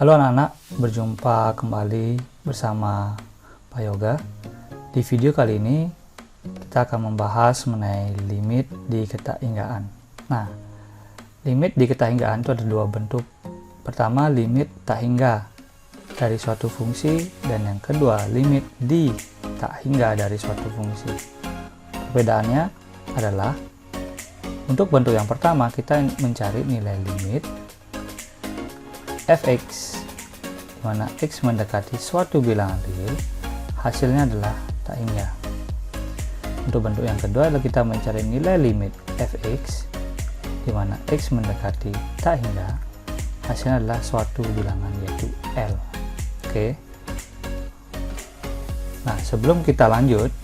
Halo anak-anak, berjumpa kembali bersama Pak Yoga. Di video kali ini kita akan membahas mengenai limit di ketahinggaan. Nah, limit di ketahinggaan itu ada dua bentuk. Pertama, limit tak hingga dari suatu fungsi, dan yang kedua, limit di tak hingga dari suatu fungsi. Perbedaannya adalah untuk bentuk yang pertama kita mencari nilai limit fx, di mana x mendekati suatu bilangan real, hasilnya adalah tak hingga. Untuk bentuk yang kedua adalah kita mencari nilai limit fx, di mana x mendekati tak hingga, hasilnya adalah suatu bilangan yaitu L. Oke. Nah, sebelum kita lanjut,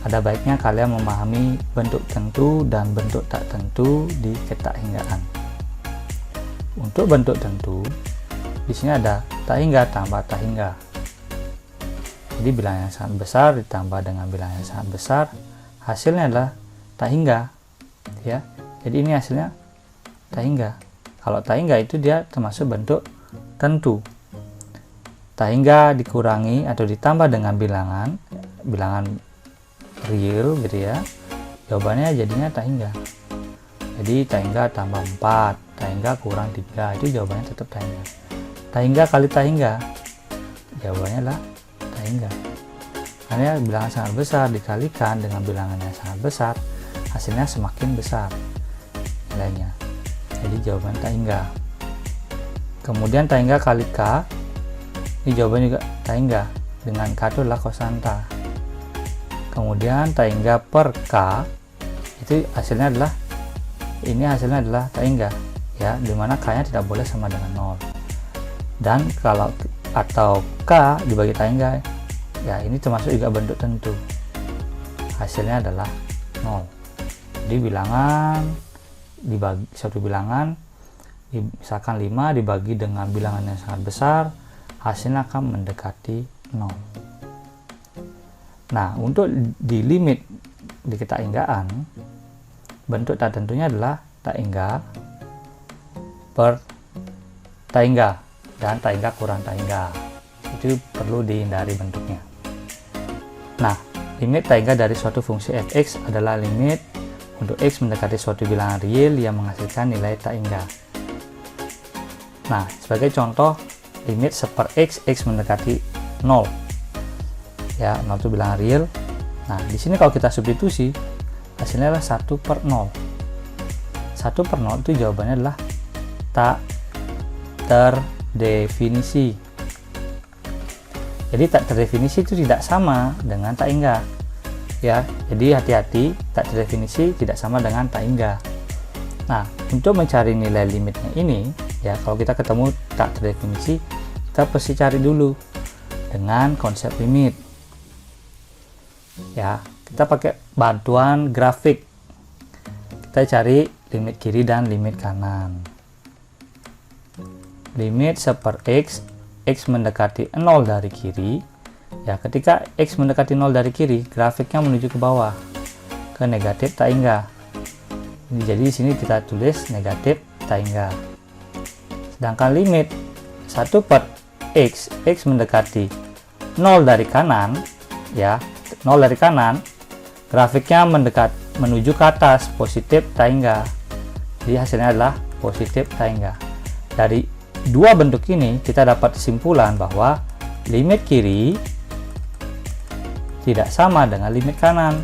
ada baiknya kalian memahami bentuk tentu dan bentuk tak tentu di ketahinggaan. Untuk bentuk tentu, di sini ada tak hingga tambah tak hingga. Jadi bilangan yang sangat besar ditambah dengan bilangan yang sangat besar, hasilnya adalah tak hingga. Ya, jadi ini hasilnya tak hingga. Kalau tak hingga itu dia termasuk bentuk tentu. Tak hingga dikurangi atau ditambah dengan bilangan real gitu ya, jawabannya jadinya tak hingga. Jadi tak hingga tambah 4, tak hingga kurang 3, itu jawabannya tetap tak hingga. Tak hingga kali tak hingga, jawabannya adalah tak hingga. Karena bilangan sangat besar dikalikan dengan bilangan yang sangat besar, hasilnya semakin besar nilainya. Jadi jawaban tak hingga. Kemudian tak hingga kali K, ini jawabannya juga tak hingga, dengan K itu adalah kosanta. Kemudian tak hingga per K, itu hasilnya adalah tak hingga ya, dimana K nya tidak boleh sama dengan 0. Dan kalau atau K dibagi tak hingga, ya ini termasuk juga bentuk tentu, hasilnya adalah 0. Jadi bilangan dibagi suatu bilangan, misalkan 5 dibagi dengan bilangan yang sangat besar, hasilnya akan mendekati 0. Nah, untuk di limit di ketahinggaan, bentuk tak tentunya adalah tak hingga per tak hingga dan tak hingga kurang tak hingga. Itu perlu dihindari bentuknya. Nah, limit tak hingga dari suatu fungsi fx adalah limit untuk x mendekati suatu bilangan real yang menghasilkan nilai tak hingga. Nah, sebagai contoh, limit seper x mendekati 0. Ya, 0 itu bilangan real. Nah, di sini kalau kita substitusi, hasilnya adalah 1/0. 1/0 itu jawabannya adalah tak terdefinisi. Jadi tak terdefinisi itu tidak sama dengan tak hingga. Ya, jadi hati-hati, tak terdefinisi tidak sama dengan tak hingga. Nah, untuk mencari nilai limitnya ini, ya kalau kita ketemu tak terdefinisi, kita pasti cari dulu dengan konsep limit. Ya, kita pakai bantuan grafik. Kita cari limit kiri dan limit kanan. Limit seper x mendekati 0 dari kiri. Ya, ketika x mendekati 0 dari kiri, grafiknya menuju ke bawah, ke negatif tak hingga. Jadi di sini kita tulis negatif tak hingga. Sedangkan limit 1/x mendekati 0 dari kanan, ya, 0 dari kanan, grafiknya menuju ke atas, positif tak hingga. Jadi hasilnya adalah positif tak hingga. Dari dua bentuk ini kita dapat kesimpulan bahwa limit kiri tidak sama dengan limit kanan.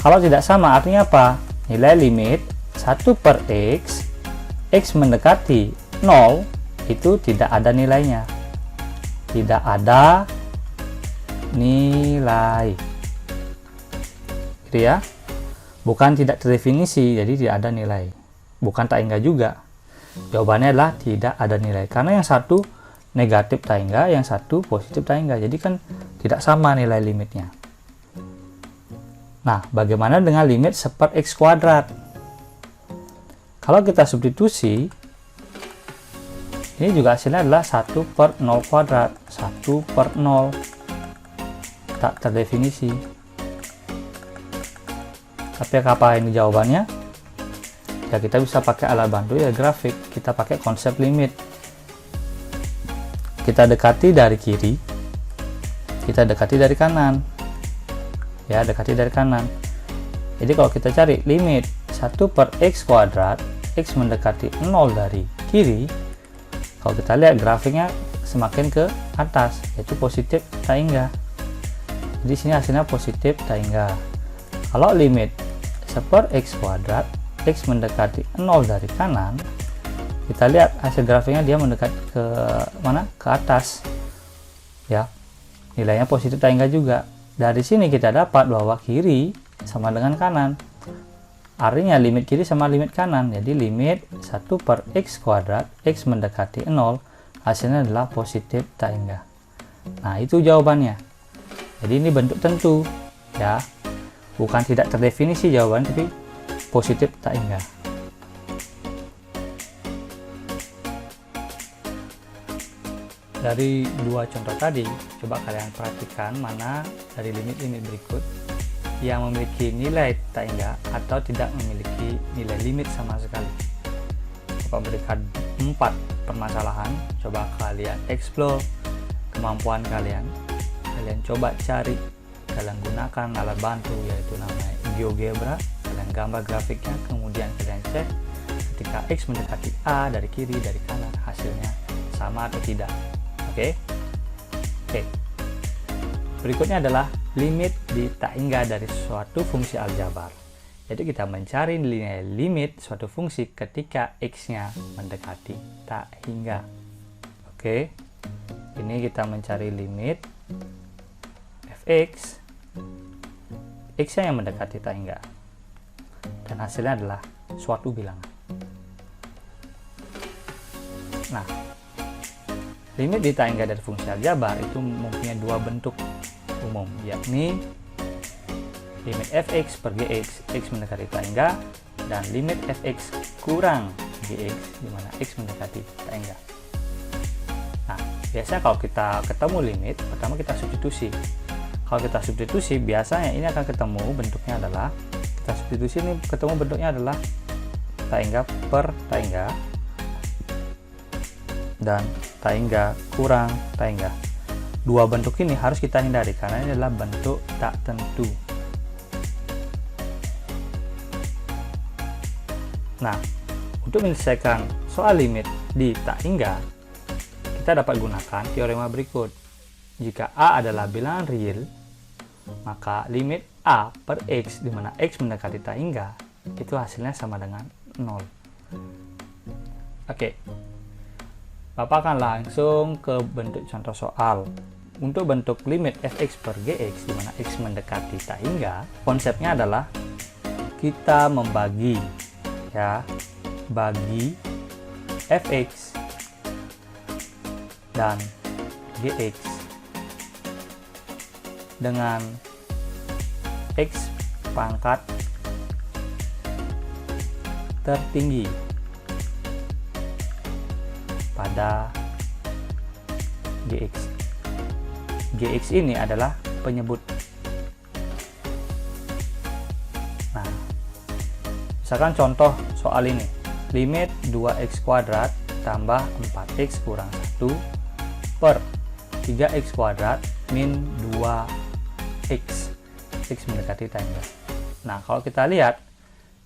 Kalau tidak sama artinya apa? Nilai limit 1/x mendekati 0 itu tidak ada nilainya. Tidak ada nilai, gitu ya. Bukan tidak terdefinisi, jadi tidak ada nilai. Bukan tak hingga juga. Jawabannya adalah tidak ada nilai, karena yang satu negatif tak hingga, yang satu positif tak hingga. Jadi kan tidak sama nilai limitnya. Nah, bagaimana dengan limit seper x kuadrat? Kalau kita substitusi, ini juga hasilnya adalah 1/0 kuadrat, 1/0. Tak terdefinisi. Tapi apa ini jawabannya? ya kita bisa pakai alat bantu ya grafik. Kita pakai konsep limit. Kita dekati dari kiri, kita dekati dari kanan, ya, dekati dari kanan. Jadi kalau kita cari limit 1 per x kuadrat, x mendekati 0 dari kiri, kalau kita lihat grafiknya semakin ke atas, yaitu positif tak hingga. Jadi sini hasilnya positif tak hingga. Kalau limit 1 per x kuadrat, x mendekati 0 dari kanan, kita lihat hasil grafiknya dia mendekat ke mana? Ke atas, ya, nilainya positif tak hingga juga. Dari sini kita dapat bahwa kiri sama dengan kanan, artinya limit kiri sama limit kanan. Jadi limit 1 per x kuadrat, x mendekati 0, hasilnya adalah positif tak hingga. Nah, itu jawabannya. Jadi ini bentuk tentu, ya, bukan tidak terdefinisi jawaban, tapi positif tak hingga. Dari dua contoh tadi, coba kalian perhatikan mana dari limit-limit berikut yang memiliki nilai tak hingga atau tidak memiliki nilai limit sama sekali. Coba berikan 4 permasalahan, coba kalian explore kemampuan kalian. Kalian coba cari, kalian gunakan alat bantu yaitu namanya GeoGebra, kalian gambar grafiknya, kemudian kalian cek ketika x mendekati A dari kiri, dari kanan, hasilnya sama atau tidak. Oke. Berikutnya adalah limit di tak hingga dari suatu fungsi aljabar. Yaitu kita mencari nilai limit suatu fungsi ketika x-nya mendekati tak hingga. Oke. Ini kita mencari limit fx, x-nya yang mendekati tak hingga. Dan hasilnya adalah suatu bilangan. Nah, limit di tak hingga dari fungsi aljabar itu mempunyai dua bentuk umum, yakni limit fx per gx, x mendekati tak hingga, dan limit fx kurang gx, di mana x mendekati tak hingga. Nah, biasanya kalau kita ketemu limit, pertama kita substitusi. Kalau kita substitusi, biasanya ini akan ketemu bentuknya adalah, kita substitusi ini ketemu bentuknya adalah tak hingga per tak hingga, dan tak hingga kurang tak hingga. Dua bentuk ini harus kita hindari karena ini adalah bentuk tak tentu. Nah, untuk menyelesaikan soal limit di tak hingga, kita dapat gunakan teorema berikut. Jika A adalah bilangan real, maka limit A per X, di mana X mendekati tak hingga, itu hasilnya sama dengan 0. Oke. Bapak akan langsung ke bentuk contoh soal. Untuk bentuk limit fx per gx, di mana x mendekati tak hingga, konsepnya adalah kita membagi, ya, bagi fx dan gx dengan x pangkat tertinggi pada gx. Gx ini adalah penyebut. Nah, misalkan contoh soal ini, limit 2x kuadrat tambah 4x kurang 1 per 3x kuadrat min 2x, x mendekati tak hingga. Nah, kalau kita lihat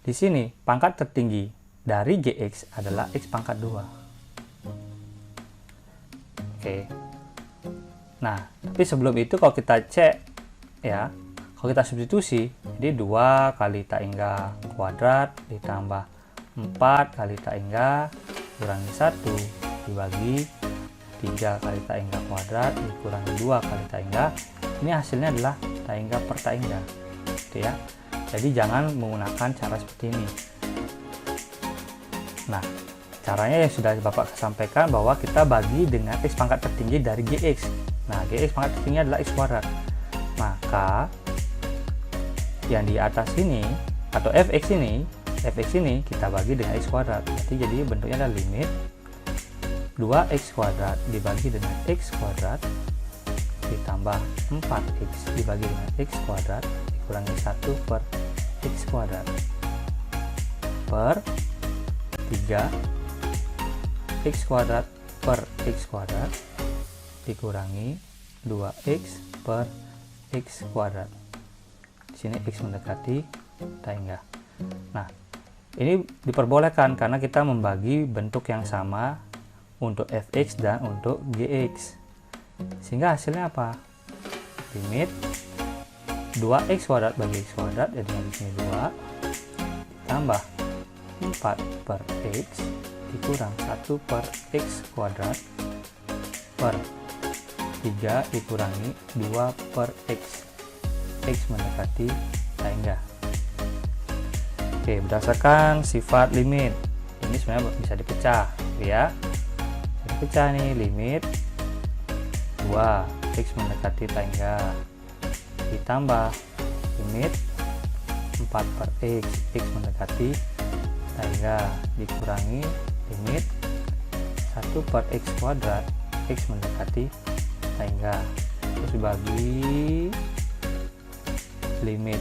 di sini pangkat tertinggi dari gx adalah x pangkat 2. Oke. Nah, tapi sebelum itu kalau kita cek, ya, kalau kita substitusi, jadi 2 kali tak hingga kuadrat ditambah 4 kali tak hingga kurangi 1 dibagi 3 kali tak hingga kuadrat dikurangi 2 kali tak hingga, ini hasilnya adalah tak hingga per tak hingga, gitu ya. Jadi jangan menggunakan cara seperti ini. Nah, caranya yang sudah Bapak sampaikan bahwa kita bagi dengan x pangkat tertinggi dari gx. Nah, gx pangkat tertinggi adalah x kuadrat. Maka yang di atas ini atau fx ini kita bagi dengan x kuadrat. Berarti jadi bentuknya adalah limit 2x kuadrat dibagi dengan x kuadrat ditambah 4x dibagi dengan x kuadrat dikurangi 1 per x kuadrat per 3 x kuadrat per x kuadrat dikurangi 2x per x kuadrat. Di sini x mendekati tak hingga. Nah, ini diperbolehkan karena kita membagi bentuk yang sama untuk fx dan untuk gx. Sehingga hasilnya apa? Limit 2x kuadrat bagi x kuadrat, jadinya di sini 2 tambah 4 per x dikurang 1 per x kuadrat per 3 dikurangi 2 per x. X mendekati tak hingga. Oke, berdasarkan sifat limit ini sebenarnya bisa dipecah ya. Bisa dipecah nih, limit 2 x mendekati tak hingga ditambah limit 4 per x mendekati tak hingga dikurangi limit 1 per x kuadrat x mendekati tak hingga, terus dibagi limit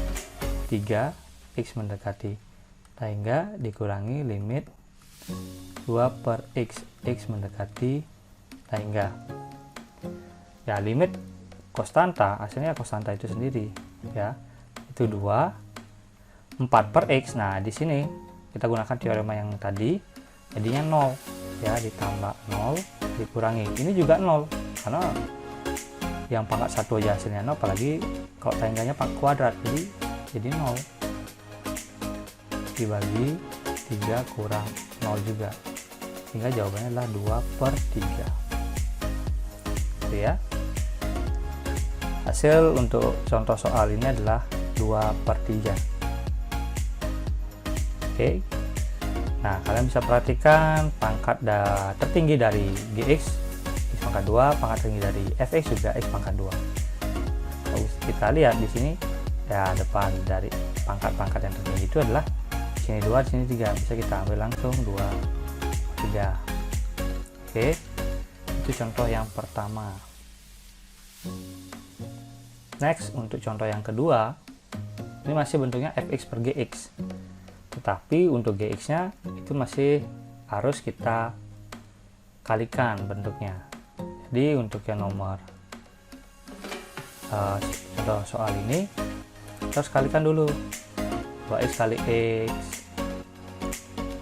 3 x mendekati tak hingga dikurangi limit 2 per x mendekati tak hingga. Ya, limit konstanta, hasilnya konstanta itu sendiri ya, itu 2 4 per x. Nah, di sini kita gunakan teorema yang tadi, jadinya 0 ya, ditambah 0 dikurangi ini juga 0 karena yang pangkat 1 aja hasilnya 0, apalagi kalau tak hingganya pangkat kuadrat, jadi 0 dibagi 3 kurang 0 juga, sehingga jawabannya adalah 2 per 3. Oke ya, hasil untuk contoh soal ini adalah 2 per 3. Oke, nah kalian bisa perhatikan pangkat tertinggi dari gx x pangkat 2, pangkat tertinggi dari fx juga x pangkat 2. Kalau kita lihat di sini ya, depan dari pangkat-pangkat yang tertinggi itu adalah di sini 2, di sini 3, bisa kita ambil langsung 2 3. Oke, itu contoh yang pertama. Next, untuk contoh yang kedua, ini masih bentuknya fx per gx, tetapi untuk gx nya itu masih harus kita kalikan bentuknya. Jadi untuk yang nomor contoh soal ini kita harus kalikan dulu, 2x kali x,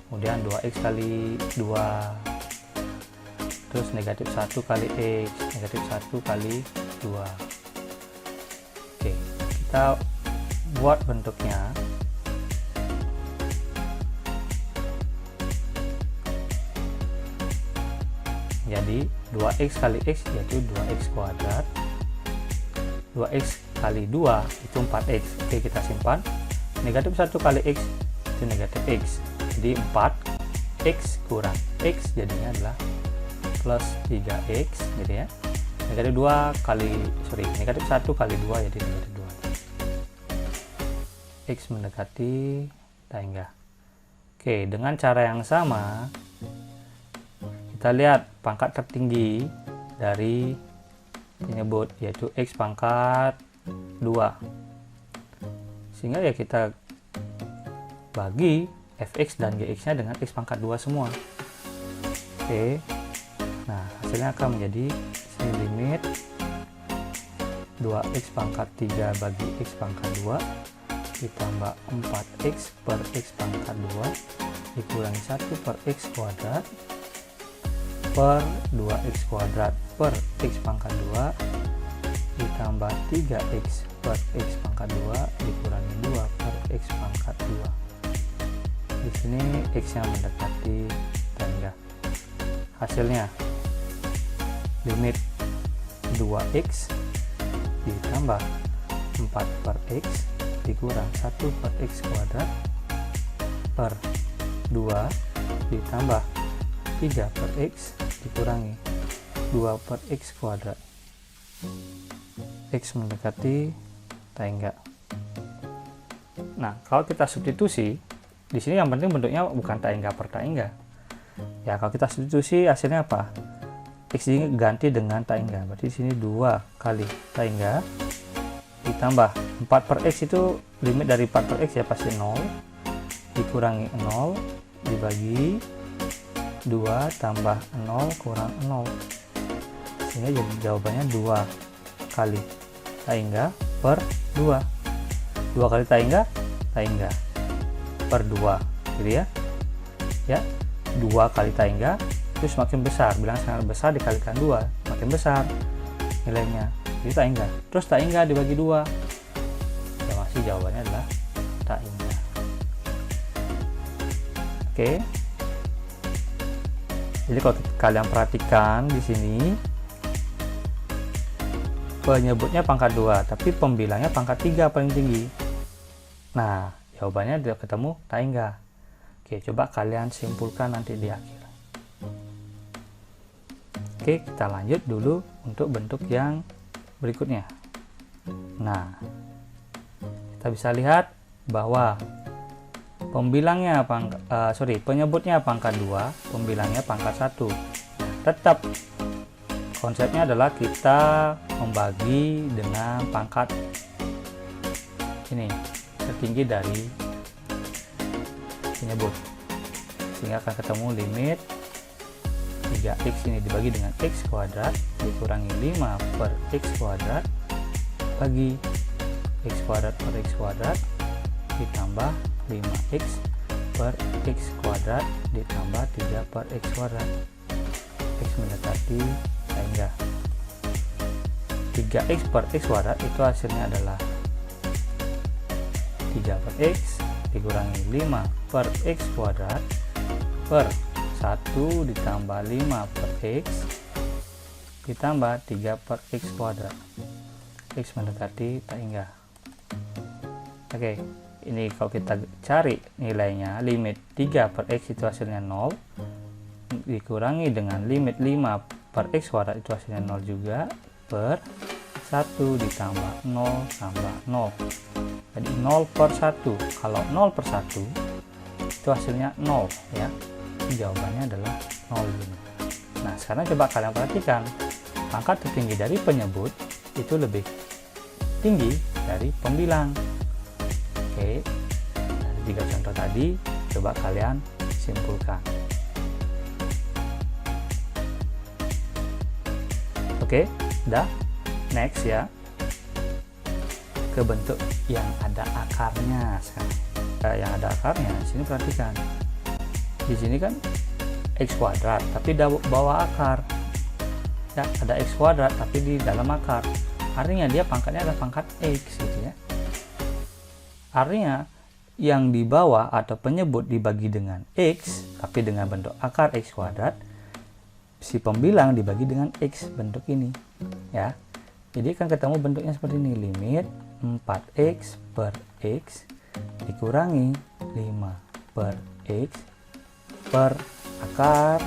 kemudian 2x kali 2, terus negatif 1 kali x, negatif 1 kali 2. Oke, kita buat bentuknya. Jadi 2x kali x yaitu 2x kuadrat, 2x kali 2 itu 4x. Oke, kita simpan. Negatif 1 kali x itu negatif x, jadi 4x kurang x jadinya adalah plus 3x gitu ya. Negatif 2 kali, negatif 1 kali 2 jadi negatif 2. X mendekati tak hingga. Oke, dengan cara yang sama kita lihat pangkat tertinggi dari penyebut yaitu x pangkat 2, sehingga ya kita bagi fx dan gx nya dengan x pangkat 2 semua. Oke, nah hasilnya akan menjadi sini limit 2x pangkat 3 bagi x pangkat 2 ditambah 4x per x pangkat 2 dikurangi 1 per x kuadrat per 2x kuadrat per x pangkat 2 ditambah 3x per x pangkat 2 dikurangi 2 per x pangkat 2. Di sini x nya mendekati tak hingga. Hasilnya limit 2x ditambah 4 per x dikurang 1 per x kuadrat per 2 ditambah 3 per x dikurangi 2 per x kuadrat. X mendekati tak hingga. Nah, kalau kita substitusi di sini yang penting bentuknya bukan tak hingga per tak hingga. Ya, kalau kita substitusi hasilnya apa? X ini ganti dengan tak hingga. Berarti di sini 2 kali tak hingga ditambah 4 per x itu limit dari 4 per x ya pasti 0 dikurangi 0 dibagi 2 tambah 0 kurang 0, sehingga jadi jawabannya 2 kali taingga per 2. 2 kali taingga per 2 gitu ya. 2 kali taingga itu semakin besar, bilang sangat besar dikalikan 2 makin besar nilainya, jadi taingga. Terus taingga dibagi 2 ya, masih jawabannya adalah taingga. Oke, jadi kalau kalian perhatikan di sini penyebutnya pangkat 2 tapi pembilangnya pangkat 3 paling tinggi. Nah, jawabannya tidak ketemu taingga. Oke, coba kalian simpulkan nanti di akhir. Oke, kita lanjut dulu untuk bentuk yang berikutnya. Nah, kita bisa lihat bahwa penyebutnya pangkat 2, pembilangnya pangkat 1. Tetap konsepnya adalah kita membagi dengan pangkat ini tertinggi dari penyebut, sehingga akan ketemu limit 3x ini dibagi dengan x kuadrat dikurangi 5 per x kuadrat bagi x kuadrat per x kuadrat ditambah 5x per x kuadrat ditambah 3 per x kuadrat. X mendekati taingga. 3x per x kuadrat itu hasilnya adalah 3 per x dikurangi 5 per x kuadrat per 1 ditambah 5 per x ditambah 3 per x kuadrat. X mendekati taingga. Oke, ini kalau kita cari nilainya, limit 3 per x itu hasilnya 0 dikurangi dengan limit 5 per x kuadrat itu hasilnya 0 juga, per 1 ditambah 0 tambah 0, jadi 0 per 1. Kalau 0 per 1 itu hasilnya 0 ya, jawabannya adalah 0. Nah, sekarang coba kalian perhatikan, pangkat tertinggi dari penyebut itu lebih tinggi dari pembilang. Oke, dari 3 contoh tadi coba kalian simpulkan. Oke, udah. Next ya, ke bentuk yang ada akarnya sekarang. Yang ada akarnya, sini perhatikan. Di sini kan x kuadrat, tapi bawah akar. Ya, ada x kuadrat tapi di dalam akar. Artinya dia pangkatnya adalah pangkat x gitu ya. Artinya yang di bawah atau penyebut dibagi dengan x tapi dengan bentuk akar x kuadrat, si pembilang dibagi dengan x bentuk ini ya. Jadi kan ketemu bentuknya seperti ini, limit 4x per x dikurangi 5 per x per akar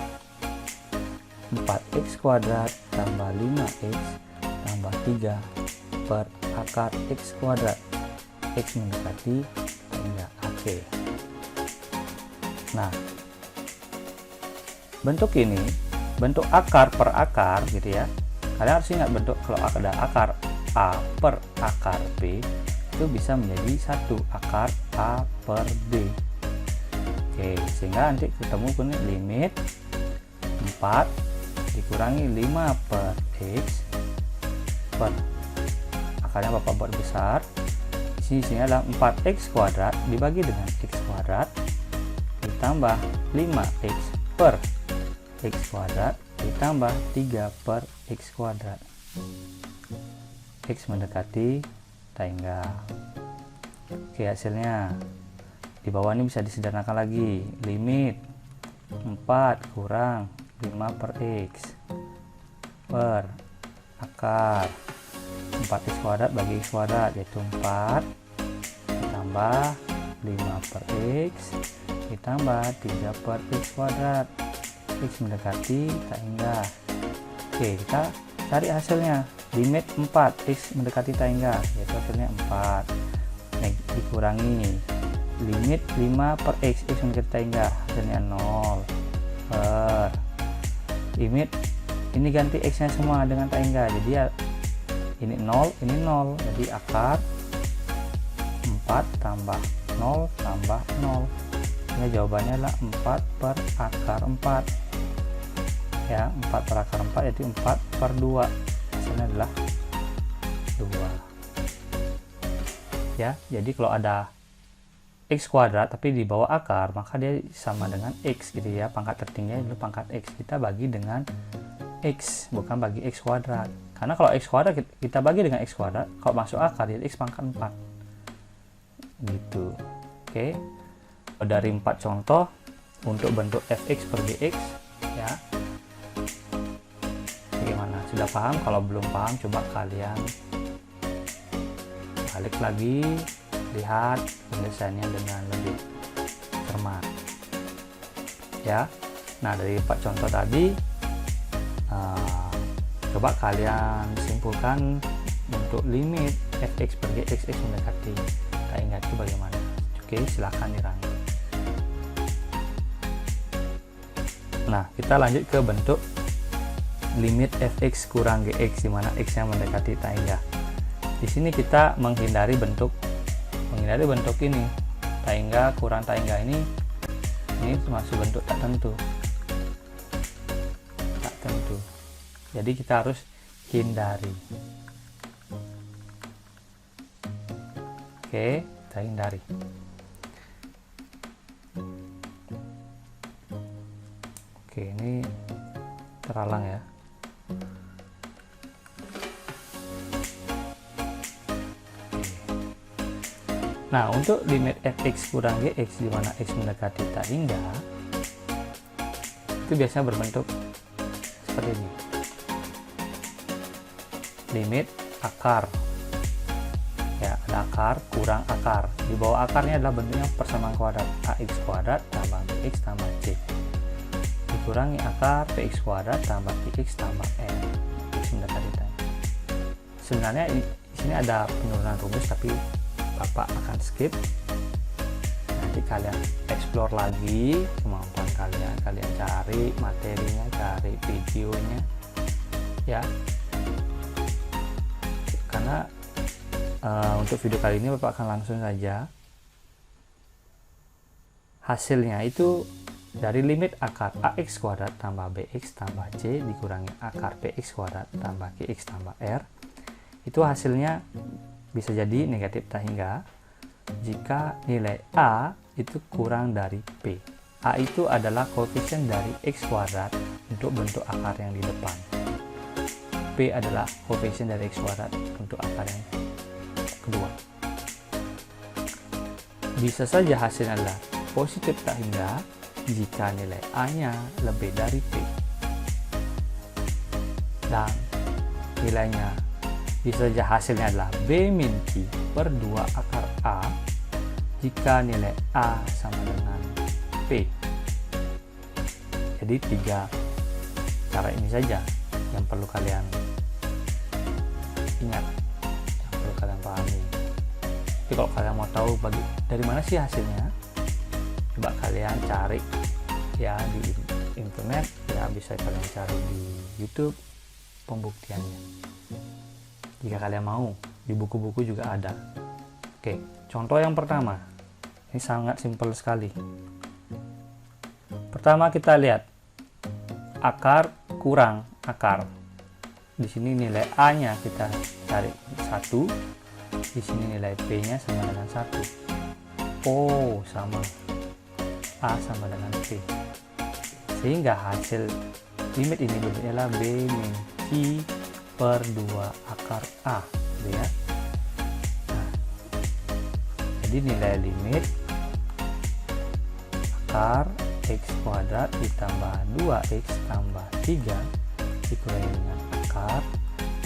4x kuadrat tambah 5x tambah 3 per akar x kuadrat. X mendekati taingga. Oke. Nah, bentuk ini, bentuk akar per akar gitu ya. Kalian harus ingat bentuk kalau ada akar A per akar B itu bisa menjadi 1 akar A per B. Oke, sehingga nanti ketemu pun limit 4 dikurangi 5 per x per akarnya Bapak buat besar. Di sini adalah 4x kuadrat dibagi dengan x kuadrat ditambah 5x per x kuadrat ditambah 3 per x kuadrat. X mendekati taingga. Oke, hasilnya di bawah ini bisa disederhanakan lagi, limit 4 kurang 5 per x per akar 4x kuadrat bagi x kuadrat, yaitu 4 ditambah 5 per x ditambah 3 per x kuadrat. X mendekati taingga. Oke, kita cari hasilnya, limit 4 x mendekati taingga, yaitu hasilnya 4 dikurangi limit 5 per x mendekati taingga, hasilnya 0 per limit ini ganti x nya semua dengan taingga, jadi ya ini 0 ini 0, jadi akar 4 tambah 0 tambah 0, sehingga jawabannya adalah 4 per akar 4 ya. 4 per akar 4 yaitu 4 per 2, hasilnya adalah 2 ya. Jadi kalau ada x kuadrat tapi di bawah akar, maka dia sama dengan x gitu ya. Pangkat tertingginya itu pangkat x, kita bagi dengan x, bukan bagi x kuadrat. Karena kalau x kuadrat kita bagi dengan x kuadrat, kalau masuk akar jadi x pangkat 4 gitu. Oke, dari 4 contoh untuk bentuk fx per gx ya. Bagaimana, sudah paham? Kalau belum paham, coba kalian balik lagi, lihat penyelesaiannya dengan lebih cermat ya. Nah, dari 4 contoh tadi coba kalian simpulkan untuk limit fx per gx mendekati tak ingat itu bagaimana. Oke, silahkan dirangkai. Nah, kita lanjut ke bentuk limit fx kurang gx di mana x nya mendekati tak hingga. Di sini kita menghindari bentuk ini, tak hingga kurang tak hingga ini masih bentuk tak tentu. Jadi kita harus hindari. Oke, kita hindari. Oke, ini terhalang ya. Nah, untuk limit fx kurang gx di mana x mendekati tak hingga, itu biasanya berbentuk seperti ini. Limit akar. Ya, ada akar kurang akar. Di bawah akarnya adalah bentuknya persamaan kuadrat ax kuadrat tambah bx tambah c. Dikurangi akar px kuadrat tambah qx tambah n. X mendekati tak hingga. Sebenarnya di sini ada penurunan rumus tapi Bapak akan skip. Nanti kalian explore lagi kemampuan kalian cari materinya, cari videonya ya. Karena untuk video kali ini Bapak akan langsung saja hasilnya itu dari limit akar ax kuadrat tambah bx tambah c dikurangi akar px kuadrat tambah qx tambah r. Itu hasilnya bisa jadi negatif tak hingga jika nilai a itu kurang dari p. A itu adalah koefisien dari x kuadrat untuk bentuk akar yang di depan. P adalah koefisien dari x kuadrat untuk akar yang kedua. Bisa saja hasilnya adalah positif tak hingga jika nilai a nya lebih dari p. Dan nilainya bisa saja hasilnya adalah b min q per 2 akar a jika nilai a sama dengan p. Jadi 3 cara ini saja yang perlu kalian ingat, yang perlu kalian pahami. Jadi kalau kalian mau tahu dari mana sih hasilnya, coba kalian cari ya di internet ya, bisa kalian cari di YouTube pembuktiannya. Jika kalian mau, di buku-buku juga ada. Oke, contoh yang pertama. Ini sangat simpel sekali. Pertama kita lihat akar kurang akar. Di sini nilai a-nya kita cari 1. Di sini nilai p-nya sama dengan 1. Oh, sama. A sama dengan p. Sehingga hasil limit ini bentuknya adalah b min q per 2 akar a gitu ya. Nah, jadi nilai limit akar x kuadrat ditambah 2x tambah 3 dikurangi dengan akar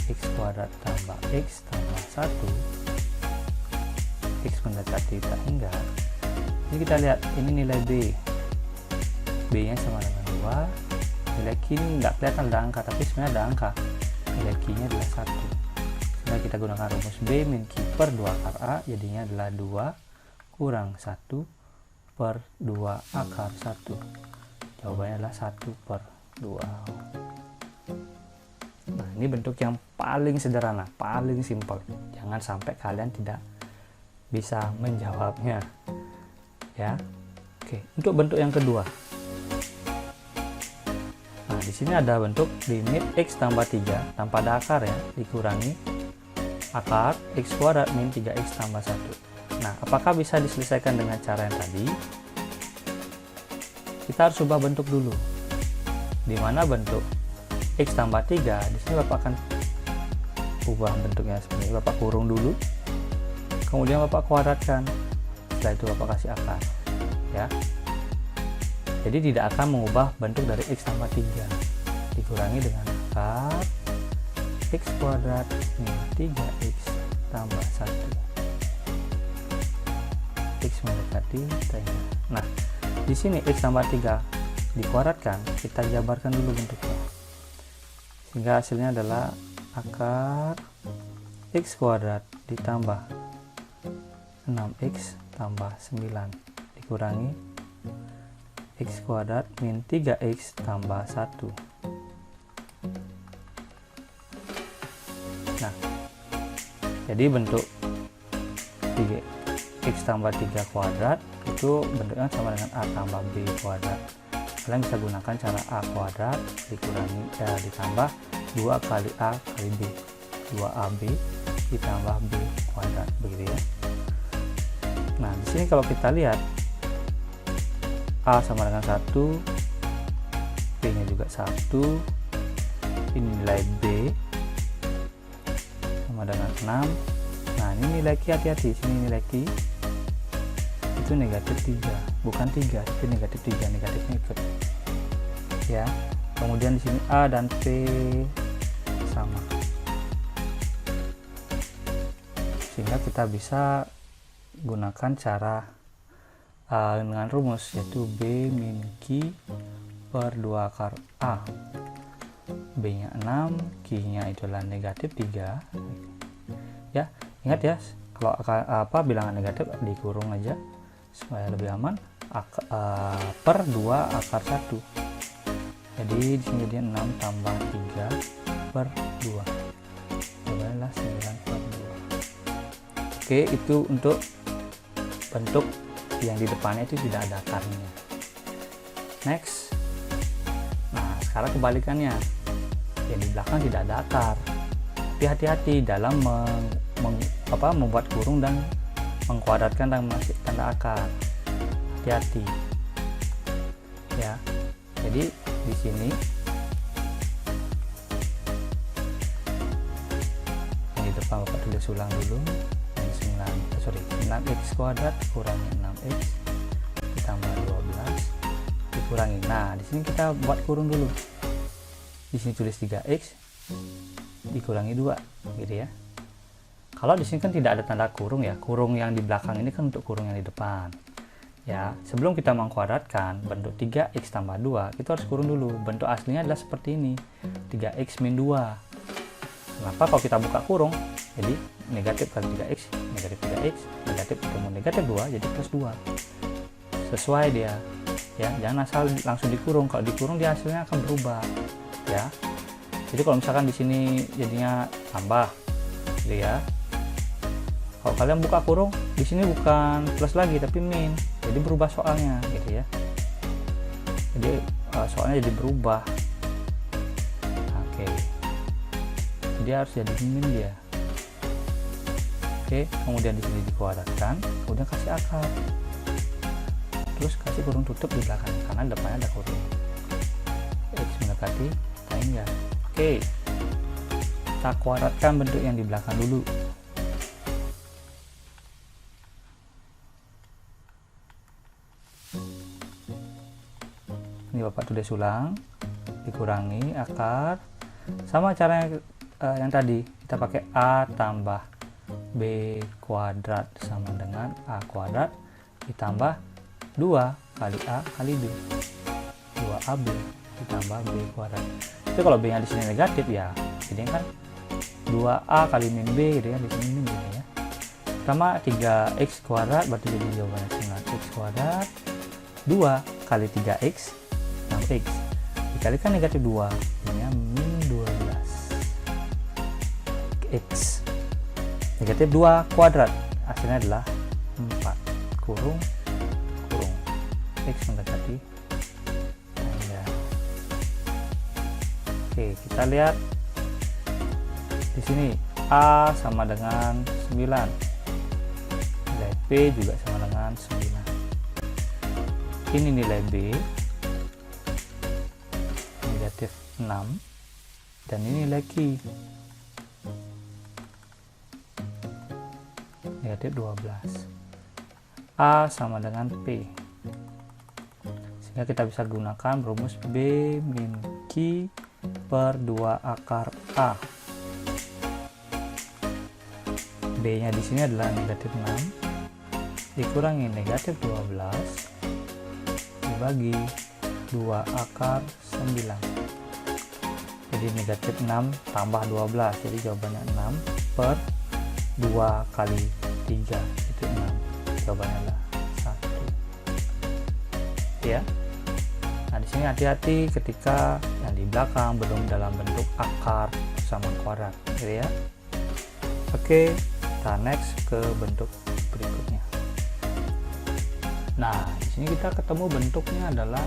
x kuadrat tambah x tambah 1 x mendekati tak hingga. Ini kita lihat, ini nilai b nya sama dengan 2. Nilai q ini nggak kelihatan ada angka, tapi sebenarnya ada angka. Nilai q nya adalah 1. Sehingga kita gunakan rumus b min q per 2 akar a, jadinya adalah 2 kurang 1 per 2 akar 1. Jawabannya adalah 1 per 2. Nah, ini bentuk yang paling sederhana, paling simpel. Jangan sampai kalian tidak bisa menjawabnya ya. Oke. Oke, untuk bentuk yang kedua. Nah, di sini ada bentuk limit X tambah 3 tanpa ada akar ya, dikurangi akar X kuadrat min 3X tambah 1. Nah, apakah bisa diselesaikan dengan cara yang tadi? Kita harus ubah bentuk dulu. Di mana bentuk X tambah 3, di sini Bapak akan ubah bentuknya seperti ini. Bapak kurung dulu, kemudian Bapak kuadratkan, setelah itu Bapak kasih akar ya. Jadi tidak akan mengubah bentuk dari X tambah 3, dikurangi dengan akar X kuadrat min 3X tambah 1. X mendekati tengah. Nah, di sini X tambah 3 dikuadratkan, kita jabarkan dulu bentuknya sehingga hasilnya adalah akar X kuadrat ditambah 6X tambah 9 dikurangi X kuadrat min 3X tambah 1. Nah, jadi bentuk 3X tambah 3 kuadrat itu bentuknya sama dengan A tambah B kuadrat. Kalian bisa gunakan cara A kuadrat dikurangi ditambah 2 kali A kali B, 2AB ditambah B kuadrat, begitu ya. Nah, di sini kalau kita lihat A sama dengan 1, B nya juga 1, ini nilai B sama dengan 6. Nah, ini nilai Q, hati-hati, sini nilai Q itu negatif 3, bukan 3, tapi negatif 3, negatifnya ikut ya. Kemudian di sini A dan P sama, sehingga kita bisa gunakan cara dengan rumus, yaitu B min Q per 2 akar A. B nya 6, Q nya itulah negatif 3 ya. Ingat ya, kalau bilangan negatif dikurung aja supaya lebih aman, per 2 akar 1. Jadi di sini dia 6 tambah 3 per 2, adalah 9 per 2. Oke, itu untuk bentuk yang di depannya itu tidak ada akarnya. Next. Nah, sekarang kebalikannya, yang di belakang tidak ada akar. Tapi hati-hati dalam membuat kurung dan mengkuadratkan dan masih tanda akar. Hati-hati ya. Jadi di sini yang di depan Bapak tulis ulang dulu, 9x kuadrat kurangi 6x ditambah 12 dikurangi. Nah, di sini kita buat kurung dulu. Di sini tulis 3x dikurangi 2, gitu ya. Kalau di sini kan tidak ada tanda kurung ya. Kurung yang di belakang ini kan untuk kurung yang di depan. Ya, sebelum kita mengkuadratkan bentuk 3x tambah 2, kita harus kurung dulu. Bentuk aslinya adalah seperti ini, 3x min 2. Kenapa? Kalau kita buka kurung, jadi negatif kali 3x, negatif 3x, negatif ketemu negatif 2, jadi plus 2. Sesuai dia. Ya, jangan asal langsung dikurung. Kalau dikurung dia hasilnya akan berubah. Ya. Jadi kalau misalkan di sini jadinya tambah, gitu ya. Kalau kalian buka kurung, di sini bukan plus lagi tapi min. Jadi berubah soalnya, gitu ya. Jadi soalnya jadi berubah. Oke. Jadi harus jadi min dia. Oke, kemudian di sini dikuadratkan, kemudian kasih akar. Terus kasih kurung tutup di belakang karena depannya ada kurung. X mendekati tangga. Oke. Kita kuadratkan bentuk yang di belakang dulu. Ini Bapak tulis ulang, dikurangi akar, sama cara yang tadi, kita pakai A tambah B kuadrat sama dengan A kuadrat ditambah 2 kali A kali B, 2AB ditambah B kuadrat. Itu kalau B nya di sini negatif ya, jadi kan 2A kali min B gitu ya, di sini min gitu ya. Pertama 3x kuadrat berarti jadi jawabannya 9x kuadrat, 2 kali 3x 6x dikalikan negatif 2 ini min 12x negatif 2 kuadrat hasilnya adalah 4 kurung kurung. X mendekati tangga. Oke, kita lihat di sini A sama dengan 9, nilai P juga sama dengan 9. Ini nilai B negatif 6, dan ini nilai Q negatif 12. A sama dengan P, sehingga kita bisa gunakan rumus B min Q per 2 akar A. B nya di sini adalah negatif 6 dikurangi negatif 12 dibagi 2 akar 9. Jadi negatif 6 tambah 12, jadi jawabannya 6 per 2 kali 3 itu 6. Jawabannya adalah 1. Ya. Nah, di sini hati-hati ketika yang di belakang belum dalam bentuk akar persamaan kuadrat, gitu ya. Oke, kita next ke bentuk berikutnya. Nah, di sini kita ketemu bentuknya adalah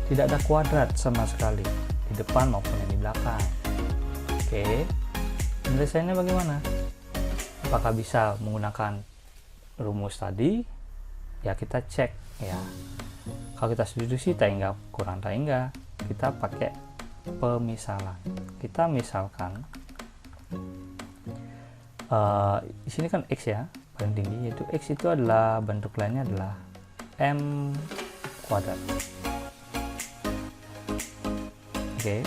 tidak ada kuadrat sama sekali di depan maupun yang di belakang. Oke, penyelesaiannya bagaimana? Apakah bisa menggunakan rumus tadi? Ya, kita cek ya. Kalau kita substitusi tangga kurang tangga, kita pakai pemisalan. Kita misalkan di sini kan X ya, paling tinggi, yaitu X itu adalah bentuk lainnya adalah M kuadrat. Oke.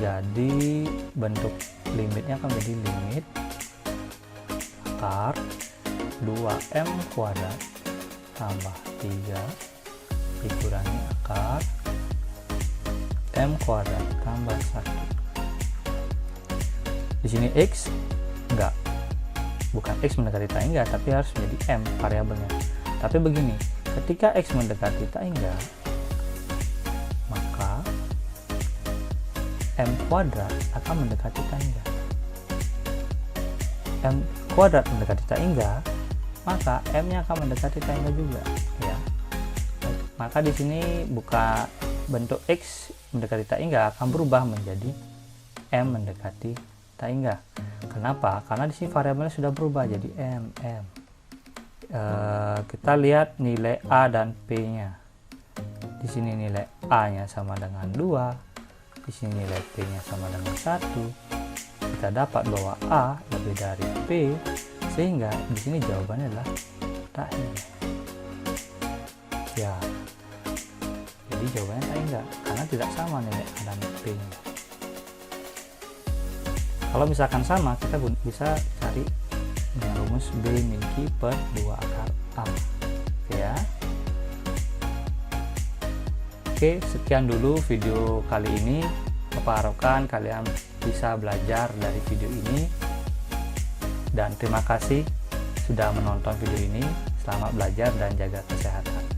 Jadi bentuk limitnya akan menjadi limit akar 2M kuadrat tambah 3 dikurangi akar M kuadrat tambah 1. Di sini X bukan X mendekati tangga, tapi harus menjadi M variabelnya. Tapi begini, ketika X mendekati tangga, maka M kuadrat akan mendekati tangga. M kuadrat mendekati tangga, maka M nya akan mendekati tangga juga, ya. Maka di sini buka bentuk X mendekati tangga akan berubah menjadi M mendekati tangga. Kenapa? Karena di sini variabelnya sudah berubah jadi M. Kita lihat nilai A dan P nya. Di sini nilai A nya sama dengan 2, di sini nilai P nya sama dengan 1. Kita dapat bahwa A lebih dari P, sehingga di sini jawabannya adalah tangga. Ya, jadi jawabannya tangga karena tidak sama nilai A dan P nya. Kalau misalkan sama, kita bisa cari dengan rumus B min Q per 2 akar A. Ya. Oke, sekian dulu video kali ini. Bapak harapkan kalian bisa belajar dari video ini. Dan terima kasih sudah menonton video ini. Selamat belajar dan jaga kesehatan.